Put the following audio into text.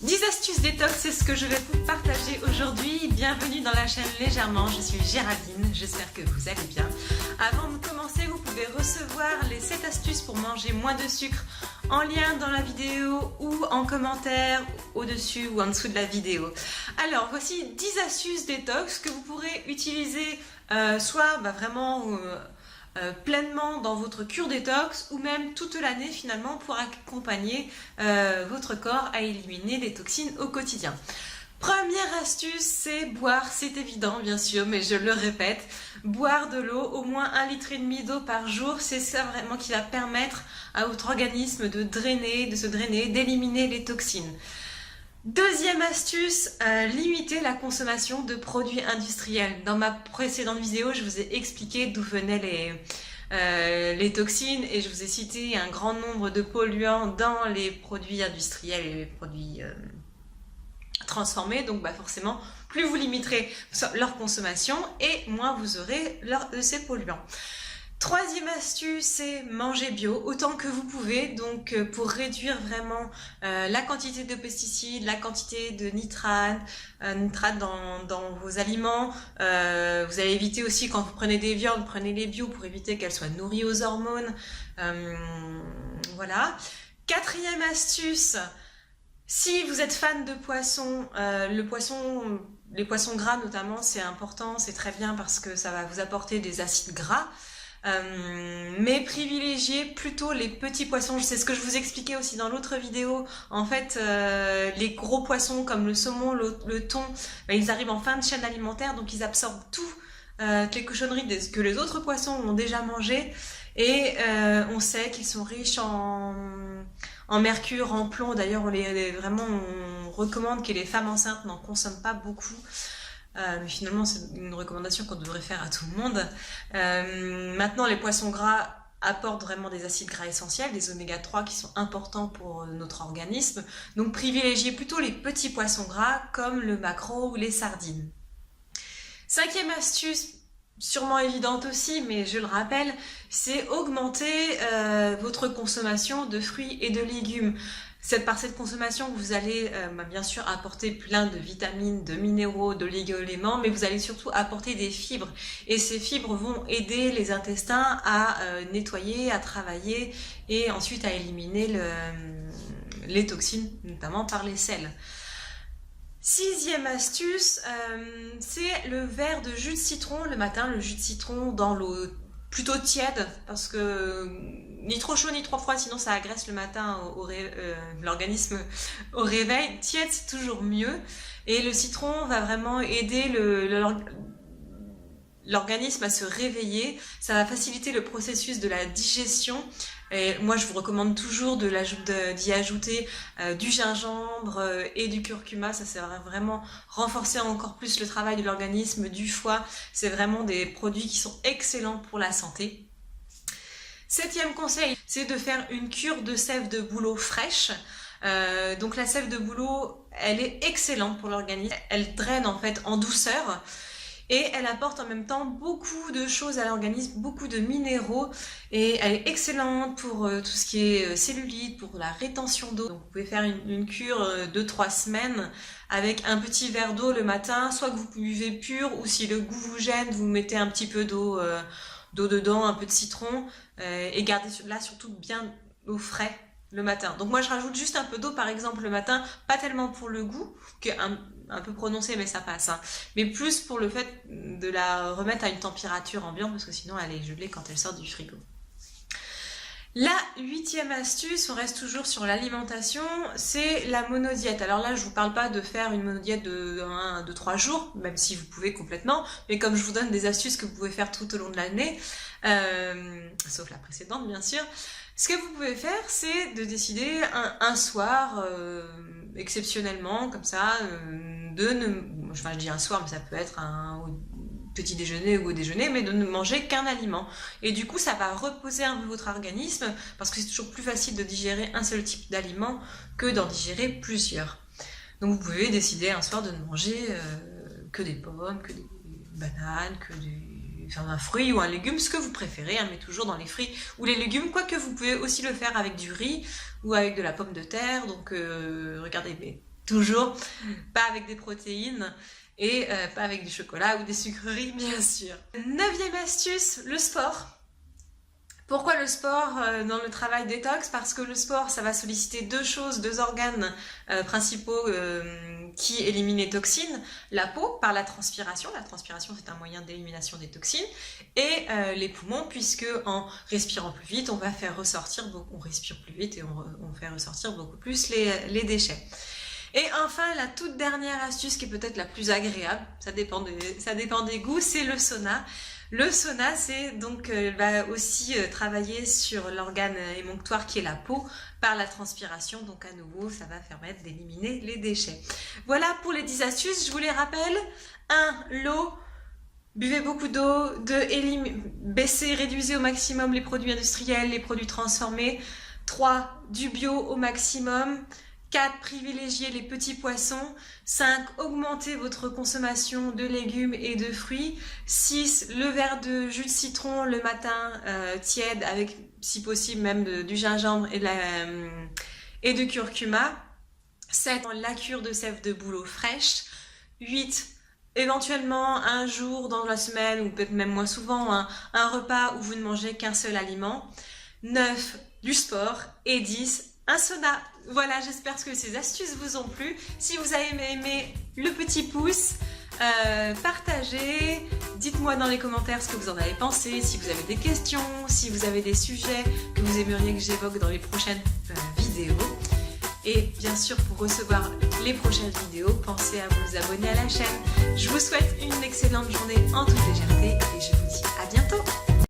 10 astuces détox, c'est ce que je vais vous partager aujourd'hui. Bienvenue dans la chaîne Légèrement, je suis Géraldine, j'espère que vous allez bien. Avant de commencer, vous pouvez recevoir les 7 astuces pour manger moins de sucre en lien dans la vidéo ou en commentaire au-dessus ou en dessous de la vidéo. Alors, voici 10 astuces détox que vous pourrez utiliser soit vraiment pleinement dans votre cure détox ou même toute l'année finalement pour accompagner votre corps à éliminer les toxines au quotidien. Première astuce, c'est boire, c'est évident bien sûr, mais je le répète, boire de l'eau, au moins 1,5 litre d'eau par jour, c'est ça vraiment qui va permettre à votre organisme de se drainer, d'éliminer les toxines. Deuxième astuce, limiter la consommation de produits industriels. Dans ma précédente vidéo, je vous ai expliqué d'où venaient les toxines et je vous ai cité un grand nombre de polluants dans les produits industriels et les produits transformés. Donc forcément, plus vous limiterez leur consommation et moins vous aurez de ces polluants. Troisième astuce, c'est manger bio autant que vous pouvez, donc pour réduire vraiment la quantité de pesticides, la quantité de nitrates dans vos aliments. Vous allez éviter aussi quand vous prenez des viandes, prenez les bio pour éviter qu'elles soient nourries aux hormones. Voilà. Quatrième astuce, si vous êtes fan de poisson, les poissons gras notamment, c'est important, c'est très bien parce que ça va vous apporter des acides gras. Mais privilégiez plutôt les petits poissons. C'est ce que je vous expliquais aussi dans l'autre vidéo. En fait, les gros poissons comme le saumon, le thon, ils arrivent en fin de chaîne alimentaire, donc ils absorbent toutes les cochonneries que les autres poissons ont déjà mangé. Et on sait qu'ils sont riches en mercure, en plomb. D'ailleurs, on recommande que les femmes enceintes n'en consomment pas beaucoup. Mais finalement, c'est une recommandation qu'on devrait faire à tout le monde. Maintenant, les poissons gras apportent vraiment des acides gras essentiels, des oméga 3 qui sont importants pour notre organisme. Donc, privilégiez plutôt les petits poissons gras comme le maquereau ou les sardines. Cinquième astuce, sûrement évidente aussi, mais je le rappelle, c'est augmenter votre consommation de fruits et de légumes. Par cette consommation, vous allez bien sûr apporter plein de vitamines, de minéraux, d'oligo-éléments, mais vous allez surtout apporter des fibres. Et ces fibres vont aider les intestins à nettoyer, à travailler et ensuite à éliminer les toxines, notamment par les selles. Sixième astuce, c'est le verre de jus de citron le matin, le jus de citron dans l'eau plutôt tiède, parce que ni trop chaud ni trop froid, sinon ça agresse le matin l'organisme au réveil. Tiède, c'est toujours mieux. Et le citron va vraiment aider l'organisme à se réveiller. Ça va faciliter le processus de la digestion. Et moi, je vous recommande toujours d'y ajouter du gingembre et du curcuma. Ça va vraiment renforcer encore plus le travail de l'organisme, du foie. C'est vraiment des produits qui sont excellents pour la santé. Septième conseil, c'est de faire une cure de sève de bouleau fraîche. Donc la sève de bouleau, elle est excellente pour l'organisme. Elle draine en fait en douceur. Et elle apporte en même temps beaucoup de choses à l'organisme, beaucoup de minéraux. Et elle est excellente pour tout ce qui est cellulite, pour la rétention d'eau. Donc vous pouvez faire une cure de 3 semaines avec un petit verre d'eau le matin, soit que vous buvez pur, ou si le goût vous gêne, vous mettez un petit peu d'eau dedans, un peu de citron, et gardez là surtout bien au frais le matin. Donc moi je rajoute juste un peu d'eau par exemple le matin, pas tellement pour le goût, un peu prononcé mais ça passe, hein, mais plus pour le fait de la remettre à une température ambiante parce que sinon elle est gelée quand elle sort du frigo. La huitième astuce, on reste toujours sur l'alimentation, c'est la monodiète. Alors là, je vous parle pas de faire une monodiète de 3 jours, même si vous pouvez complètement, mais comme je vous donne des astuces que vous pouvez faire tout au long de l'année, sauf la précédente bien sûr, ce que vous pouvez faire, c'est de décider un soir, exceptionnellement, comme ça, je dis un soir, mais ça peut être un petit déjeuner ou au déjeuner, mais de ne manger qu'un aliment. Et du coup, ça va reposer un peu votre organisme, parce que c'est toujours plus facile de digérer un seul type d'aliment que d'en digérer plusieurs. Donc vous pouvez décider un soir de ne manger que des pommes, que des bananes, un fruit ou un légume, ce que vous préférez, hein, mais toujours dans les fruits ou les légumes, quoique vous pouvez aussi le faire avec du riz ou avec de la pomme de terre. Donc regardez, Toujours pas avec des protéines et pas avec du chocolat ou des sucreries, bien sûr. 9e astuce, le sport. Pourquoi le sport dans le travail détox? Parce que le sport, ça va solliciter deux choses, deux organes principaux qui éliminent les toxines. La peau, par la transpiration. La transpiration, c'est un moyen d'élimination des toxines. Et les poumons, puisque en respirant plus vite, on va faire ressortir, on respire plus vite et on fait ressortir beaucoup plus les déchets. Et enfin, la toute dernière astuce qui est peut-être la plus agréable, ça dépend des goûts, c'est le sauna. Le sauna, c'est donc va aussi travailler sur l'organe émonctoire qui est la peau par la transpiration. Donc à nouveau, ça va permettre d'éliminer les déchets. Voilà pour les 10 astuces. Je vous les rappelle. 1. L'eau. Buvez beaucoup d'eau. 2. Baissez, réduisez au maximum les produits industriels, les produits transformés. 3. Du bio au maximum. 4. Privilégiez les petits poissons. 5. Augmentez votre consommation de légumes et de fruits. 6. Le verre de jus de citron le matin tiède avec, si possible, même du gingembre et du curcuma. 7. La cure de sève de bouleau fraîche. 8. Éventuellement un jour dans la semaine ou peut-être même moins souvent un repas où vous ne mangez qu'un seul aliment. 9. Du sport. Et 10. Un sauna. Voilà, j'espère que ces astuces vous ont plu. Si vous avez aimé, le petit pouce, partagez, dites-moi dans les commentaires ce que vous en avez pensé, si vous avez des questions, si vous avez des sujets que vous aimeriez que j'évoque dans les prochaines vidéos. Et bien sûr, pour recevoir les prochaines vidéos, pensez à vous abonner à la chaîne. Je vous souhaite une excellente journée en toute légèreté et je vous